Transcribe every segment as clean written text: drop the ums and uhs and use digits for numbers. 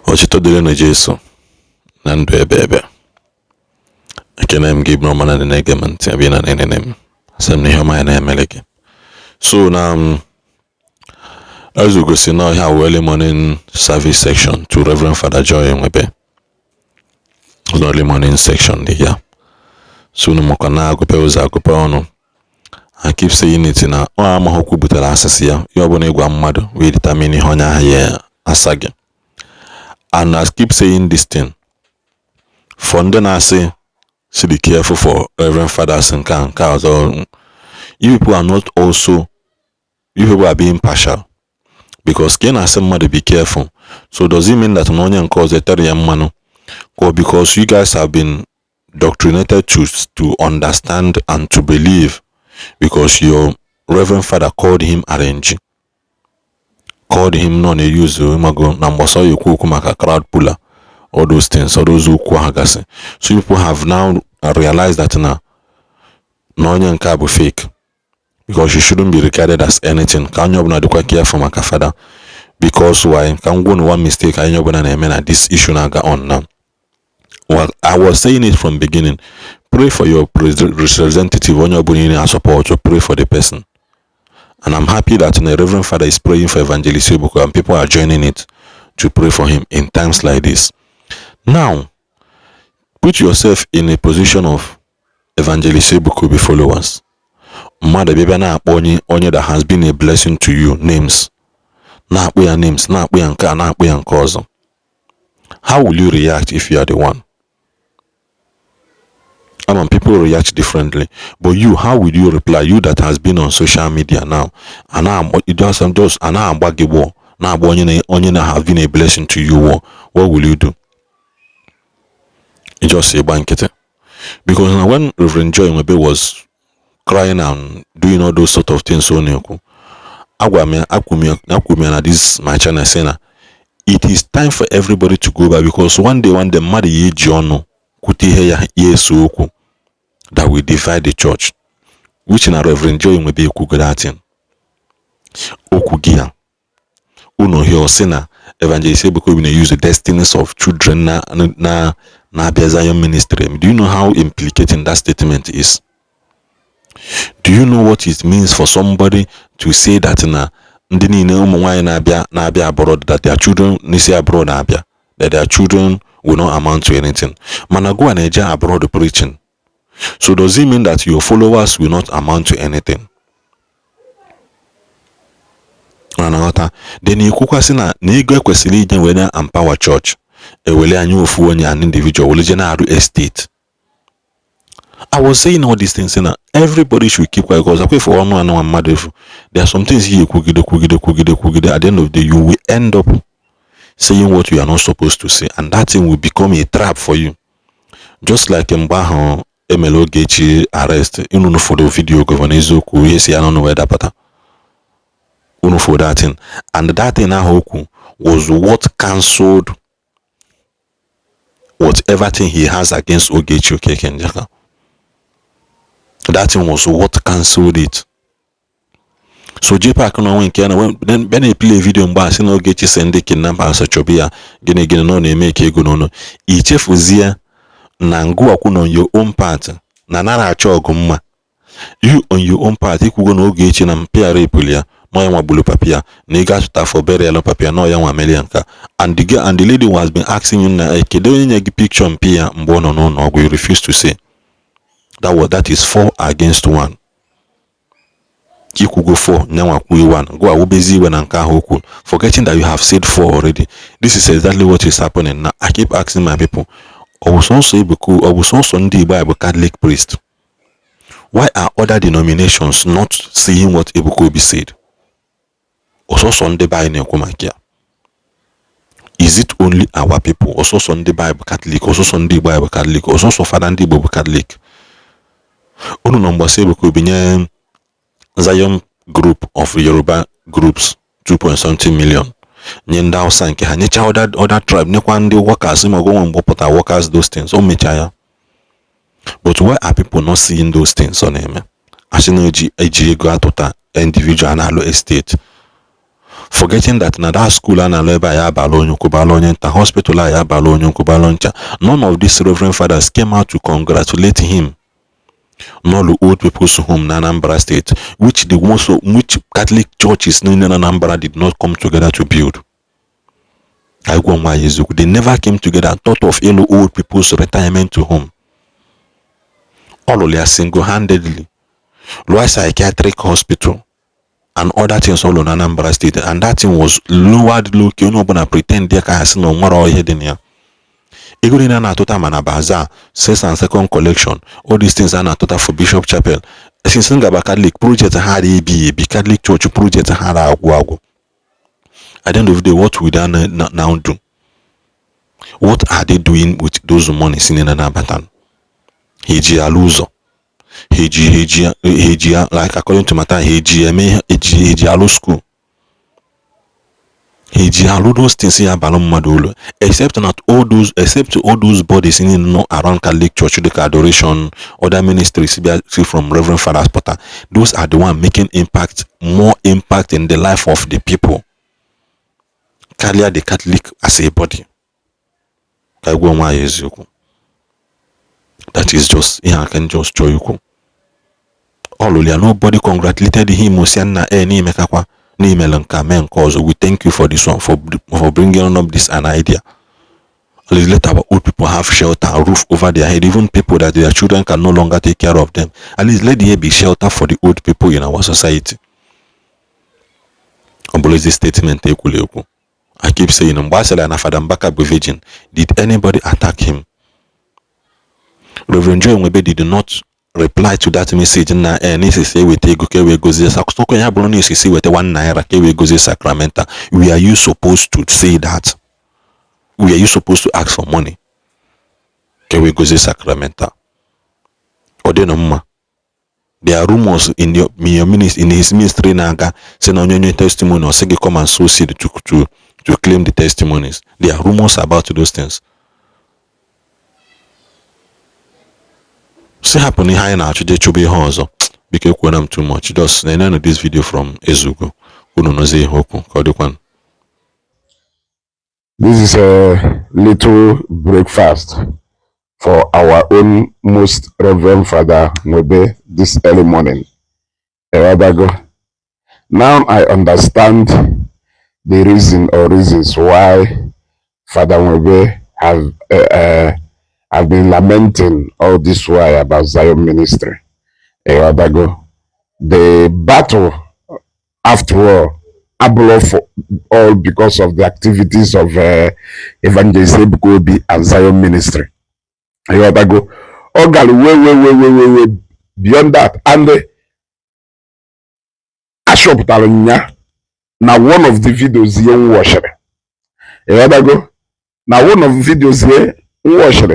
Ochito dịrị na Jesu na ndụ ebe ekene m gị bụ ọma na na-ege m ntị abịa na nene m asị m na ihe ọma ya na-emele gị. So na as you go see now here early morning service section to Reverend Father Joy Nwebe. Early morning section here. So no more na agụpe ụzọ agụpe ọnụ. I keep saying it na ọ amahokwu butere asịsị ya ọ bụ na ịgwa mmadụ wee determine ihe onye ahụ ya asa gị. And I keep saying this thing. For ndị na-asị should be careful for Reverend Fathers and cows. You people are not also, you people are being partial. Because can I say mother be careful? So does it mean that no one cause a young man? Or because you guys have been doctrinated to understand and to believe, because your Reverend Father called him arrange, called him non use imago number so you maka crowd puller, all those things, all those who kwahagase. So people have now realized that now no one can be fake, because you shouldn't be regarded as anything. Can you not do careful maka father? Because why? Can go one mistake I know gonna name that this issue now go on now. Well, I was saying it from beginning. Pray for your representative when you're bringing in support, to pray for the person. And I'm happy that the Reverend Father is praying for Evangelist Ebuka and people are joining it to pray for him in times like this. Now, put yourself in a position of Evangelist Ebuka followers. Mother baby na onye that has been a blessing to you names. Na akpọ ya names, na akpọ ya nke, na akpọ ya nke ọzọ. How will you react if you are the one? I mean, people react differently, but you, how will you reply? You that has been on social media now, and now it does and does, and now now have been a blessing to you. What will you do? You just say bankete, because now when Reverend Joy Nwebe was crying and doing all those sort of things, so Akwumi this my channel saying it is time for everybody to go back, because one day mmadụ ya eji ọnụ kwute ihe ya Yesu okwu that will divide the church, which na Reverend Joy Nwebe ekwugo that thing okwu gị ya unu here say na Evangelist Ebuka Obi use the destinies of children na Abia Zion ministry. Do you know how implicating that statement is? Do you know what it means for somebody to say that na ndị niile ụmụ nwaanyị na-abịa abroad, that their children nisi abroad abịa, that their children will not amount to anything? Mana go and eje abroad preaching. So does it mean that your followers will not amount to anything? Then you kwukwasị na ego ekwesịrị ije wee empower church ewele anya ofu onye an individual wele general estate. I was saying all these things, and everybody should keep quiet, because I for one mother. There are some things here kugide. At the end of the day, you will end up saying what you are not supposed to say, and that thing will become a trap for you. Just like Mbaho Emelo Gechi arrest, you know, for the video governor yes, I don't know where that pata. Uno for that thing, and that thing was what cancelled whatever thing he has against Ogechi Okekenjaka. That thing was what cancelled it. So JPAC no one can when he play video mba no get you send the kidnapper as a chobia gene no make ego no ichef uzia na ngwa kwuno on your own part na nara achọgụ mma. You on your own part ikwugo na oge echi na mpịara epulia no ya nwabulu papia na ịga chụta for burial papia no ya nwa melianka, and the lady who has been asking you na kedu onye nye gị picture mpia mgbe ọ nọ n'ụlọ ọgwụ, you refuse to say. That is 4 against 1. Kiku go 4, nyanwa kui 1. Go busy when anka, forgetting that you have said 4 already. This is exactly what is happening now. I keep asking my people, Ndigbo Catholic priest, why are other denominations not seeing what Ebuka Obi said? Is it only our people? Also Ndigbo Catholic, also Ndigbo Catholic, also Father Ndigbo Catholic. Unu number say Ebuka Zion group of Yoruba groups 2.something million. Nyenda osanke ha nyecha other tribe nekwa ndị workers go mbopota workers those things o mechaya. But why are people not seeing those things on him? Ashino eji ego atota individual na alo estate. forgetting that na that school and leba ya balonyo kubalonyenta hospital ya balonyo kubaloncha. None of these reverend fathers came out to congratulate him. Not the old people's home in Anambra State, which Catholic churches in Anambra did not come together to build. They never came together and thought of old people's retirement to home. All of them single-handedly. Lower psychiatric hospital and other things all on Anambra State, and that thing was lowered low. You know, gonna pretend there can no more all hidden here. Igorina na total manabaza, first and second collection. All these things are not total for Bishop Chapel. Since Ngaba Catholic project had be Catholic Church project had agwago. At the end of the day, what we now do? What are they doing with those monies in Anabatan? Heji aluzo. Heji, like according to Mata, Heji alu school. Heji alu those things here balom madolo. Except all those bodies in around Catholic Church, the adoration, other ministries from Reverend Fathers Potter. Those are the one making more impact in the life of the people. Carry the Catholic as a body. That is just, I can just show you. Nobody congratulated him. We thank you for this one, for bringing up this an idea. Let our old people have shelter, a roof over their head, even people that their children can no longer take care of them. At least let there be shelter for the old people in our society. This statement, I keep saying, virgin. Did anybody attack him? Reverend Joe Nwebe did not reply to that message na say we take we go Sacramento. We are you supposed to say that? We are you supposed to ask for money? We go Sacramento. Or there are rumors in your ministry, in his ministry naga say no new testimony or say come and sow seed to claim the testimonies. There are rumors about those things. See happening high now to be hozo because when I'm too much. Just I know this video from Ezugo. This is a little breakfast for our own most Reverend Father Nwebe this early morning. Now I understand the reason or reasons why Father Nwebe have been lamenting all this while about Zion ministry. The battle, after all, all because of the activities of Evangelist Ebuka Obi and Zion ministry. All way beyond that. And Ashop Talanya, now one of the videos here watched. Now one of the videos here watched.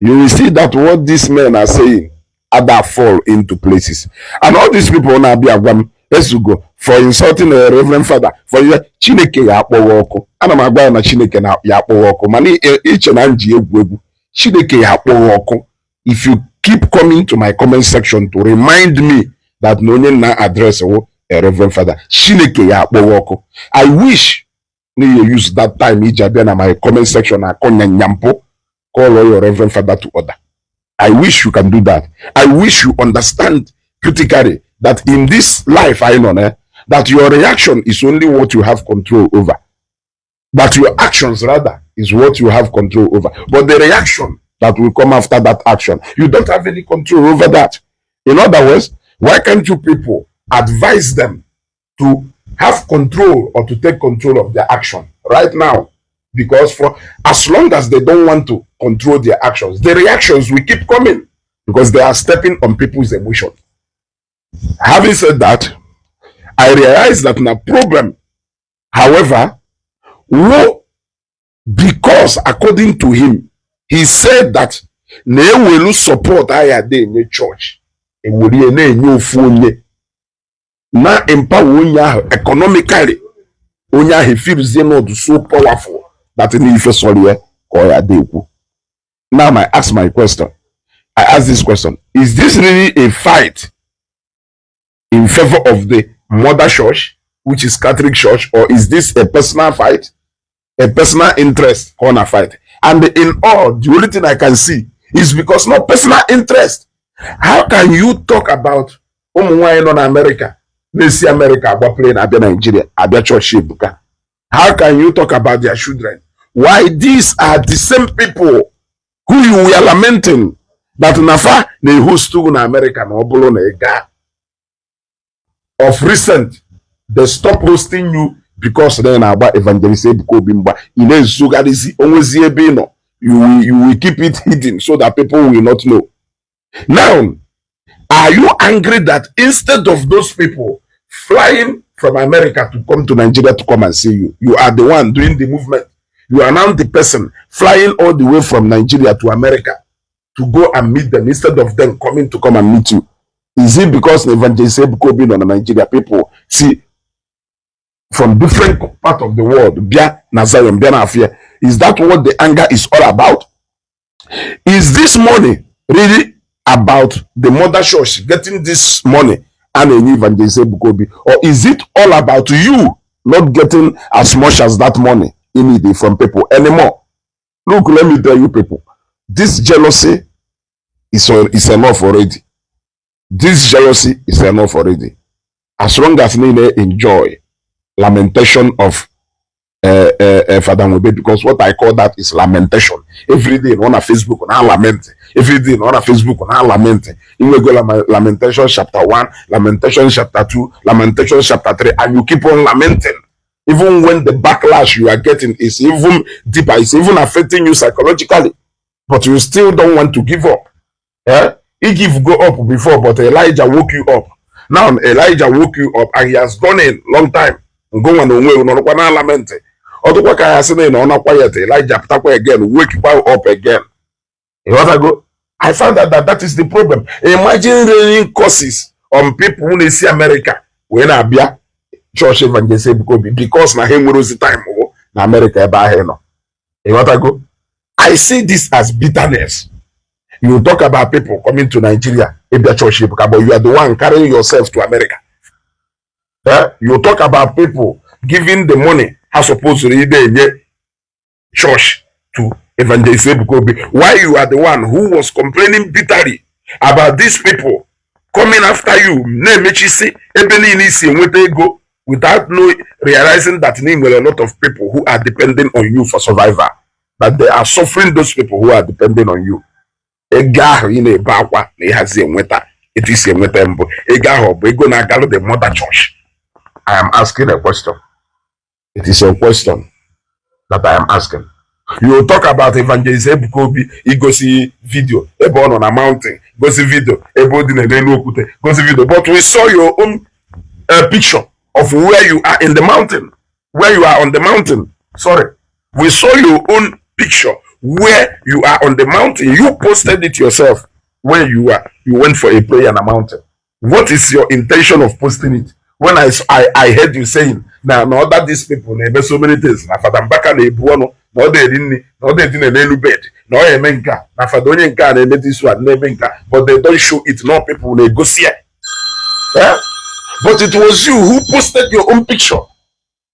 You will see that what these men are saying other fall into places. And all these people now be agwam esugo for insulting a Reverend Father for Chineke ya akpọwọkụ. Ana m agwa na Chineke na ya akpọwọkụ. Mani iche na nji egwu Chineke ya akpọwọkụ. If you keep coming to my comment section to remind me that no one na address a Reverend Father, Chineke ya akpọwọkụ. I wish you use that time ija na my comment section na konya nyampo. Call all your Reverend Father to order. I wish you can do that. I wish you understand critically that in this life, I know that your reaction is only what you have control over. That your actions, rather, is what you have control over. But the reaction that will come after that action, you don't have any control over that. In other words, why can't you people advise them to have control or to take control of their action right now? Because for as long as they don't want to control their actions, the reactions will keep coming because they are stepping on people's emotion. Having said that, I realize that the problem, however, because according to him, he said that they will support the church. It will be na empower economically. He feels so powerful. That now I ask my question. I ask this question. Is this really a fight in favor of the mother church which is Catholic Church, or is this a personal fight, a personal interest on a fight? And in all, the only thing I can see is because no personal interest. How can you talk about in America? They see America playing Abia Nigeria, Abia Church Ebuka. How can you talk about their children? Why these are the same people who you were lamenting that Nafa they host to in America no bolo na ega. Of recent, they stop hosting you because then about Evangelist Ebuka Obi you will keep it hidden so that people will not know. Now, are you angry that instead of those people flying from America to come to Nigeria to come and see you, you are the one doing the movement? You are now the person flying all the way from Nigeria to America to go and meet them instead of them coming to come and meet you. Is it because Evangelist Ebuka Obi on Nigeria people see from different part of the world? Is that what the anger is all about? Is this money really about the mother church getting this money and an Evangelist Ebuka Obi, or is it all about you not getting as much as that money in it from people anymore? Look, let me tell you people, this jealousy is enough already. This jealousy is enough already. As long as they enjoy lamentation of Father Nwebe, because what I call that is lamentation. Every day on a Facebook on lament. Every day on a Facebook on lament. You will go Lamentation chapter 1, Lamentation chapter 2, Lamentation chapter 3, and you keep on lamenting. Even when the backlash you are getting is even deeper, it's even affecting you psychologically, but you still don't want to give up. Eve go up before, but Elijah woke you up. Now Elijah woke you up and he has gone in long time. Go on no lament. Elijah again, wake you up again. I found out that is the problem. Imagine raining curses on people who see America when I be church Evangelist Ebuka Obi because na him was the time na America I see this as bitterness. You talk about people coming to Nigeria, church Ebuka, but you are the one carrying yourself to America. You talk about people giving the money as supposed to the church to Evangelist Ebuka Obi. Why you are the one who was complaining bitterly about these people coming after you? Without realizing that there are a lot of people who are depending on you for survival. But they are suffering those people who are depending on you. It is the mother church. I am asking a question. It is a question that I am asking. You talk about Evangelist Ebuka Obi, he go see video, born on a mountain, go see video, go see video. But we saw your own picture of where you are in the mountain, where you are on the mountain. Sorry, we saw your own picture where you are on the mountain. You posted it yourself where you are. You went for a prayer on a mountain. What is your intention of posting it? When I heard you saying now that these people they so many things. Na Father Mbaka na ebuono, no they didn't bed, no emenka, na Father Onyenka na this one na emenka, but they don't show it. No people negotiate. But it was you who posted your own picture.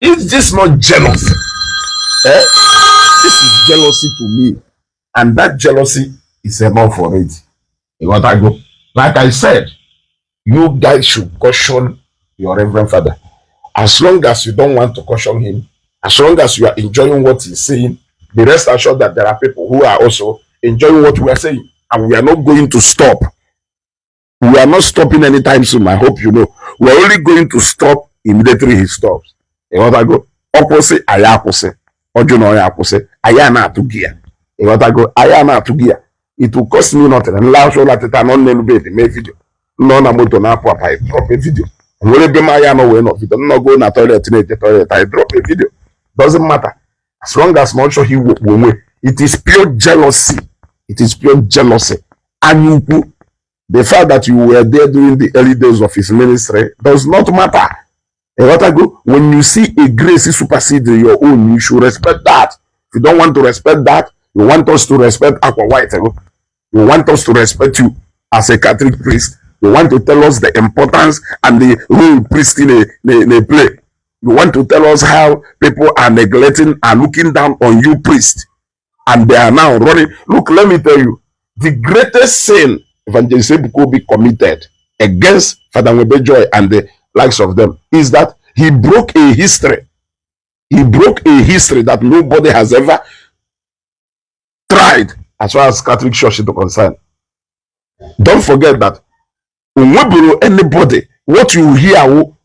Is this not jealousy? This is jealousy to me, and that jealousy is enough for it. You want to go? Like I said, you guys should caution your Reverend Father. As long as you don't want to caution him, as long as you are enjoying what he's saying, be rest assured that there are people who are also enjoying what we are saying, and we are not going to stop. We are not stopping anytime soon. I hope you know. We are only going to stop immediately he stops. You want to go? Opposite, ayakose. Ojuno ayakose. Ayana to gear. You want to go? Ayana to gear. It will cost me nothing. And last all that I don't know make video. No, na moto na papa. I drop a video. When be my no way no video. No go na toilet in the toilet. I drop a video. Doesn't matter. As long as not sure he will win. It is pure jealousy. It is pure jealousy. And you, the fact that you were there during the early days of his ministry does not matter. When you see a grace supersede your own, you should respect that. If you don't want to respect that, you want us to respect Aqua White. You want us to respect you as a Catholic priest. You want to tell us the importance and the role priest in a play. You want to tell us how people are neglecting and looking down on you, priest, and they are now running. Look, let me tell you, the greatest sin Evangelist Ebuka Obi committed against Father Nwebe Joy and the likes of them is that he broke a history. He broke a history that nobody has ever tried as far as Catholic Church is concerned. Don't forget that anybody, what you hear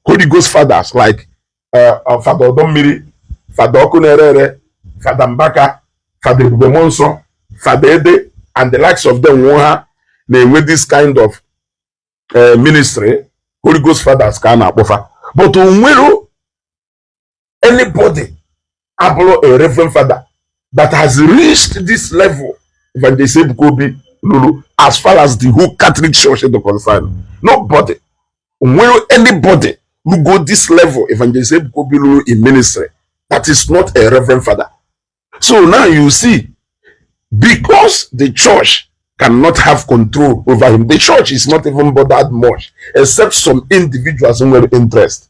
Holy Ghost fathers like Father Odomiri, Father Okunerere, Father Mbaka, Father Ebubemonso, Father Ede, and the likes of them with this kind of ministry, Holy Ghost fathers can offer. But anybody, a reverend father, that has reached this level, Evangelist Ebuka Obi, Lulu, as far as the whole Catholic Church is concerned, nobody. Will anybody who go this level, Evangelist Ebuka Obi, Lulu, in ministry, that is not a reverend father. So now you see, because the church cannot have control over him, the church is not even bothered much, except some individuals who have interest.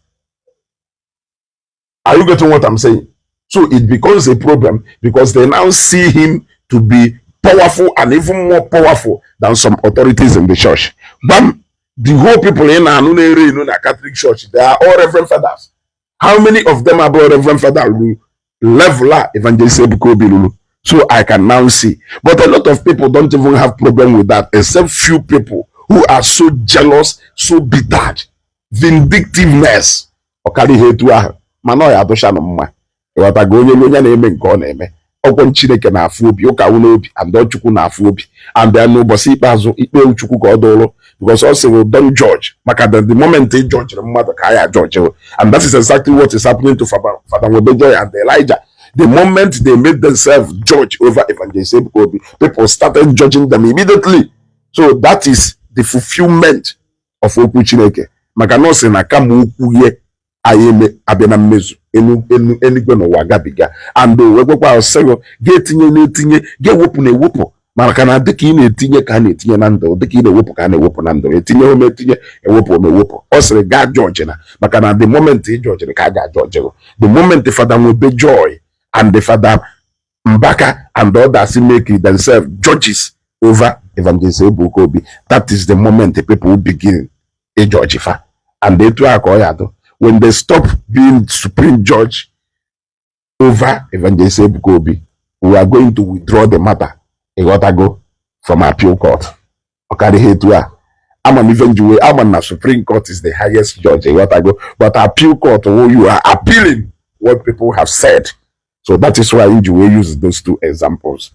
Are you getting what I'm saying? So it becomes a problem because they now see him to be powerful and even more powerful than some authorities in the church. Bam, the whole people in a Catholic Church, they are all reverend fathers. How many of them are reverend fathers? Leveler Evangelist Ebuka Obi Lulu. So I can now see. But a lot of people don't even have problem with that, except few people who are so jealous, so bitter, vindictiveness. Okali hetu mano ya dosha no mma. Ewata go onye na-eme nke ọ na-eme. Okwo Chineke na afu obi, ụka wu n'obi, and Chukwu na afu obi. And then n'ụbọchị ikpeazụ ikpe Chukwu ka ọ dụrụ, because also will don't judge. Maka the moment they judge the mother ka judge. And that is exactly what is happening to Father Nwebe Joy and Elijah. The moment they made themselves judge over Evangelist Ebuka Obi, people started judging them immediately. So that is the fulfillment of okwu Chineke. Maka no se na kama okwu ye ayeme abịa mmezu enigwe n'ụwa gabiga. And wegwekwa osego ga-etinye na-etinye ga-ewepụ na-ewepụ maka na dịka ị na-etinye ka a na-etinye na ndụ, dịka ị na-ewepụ ka a na-ewepụ na ndụ, etinye ome etinye ewepụ ome ewepụ. Ọ sịrị gaa judge na maka na the moment ị judge ka a ga-judge. The moment the Father Nwebe Joy and the Father Mbaka and the others make themselves judges over Evangelist Ebuka Obi, that is the moment the people will begin a judge. And they do when they stop being supreme judge over Evangelist Ebuka Obi, we are going to withdraw the matter. I gotta go from appeal court. I'm an even Jew. I'm an Supreme Court is the highest judge. I gotta go, but appeal court, you are appealing what people have said. So that is why you use those two examples.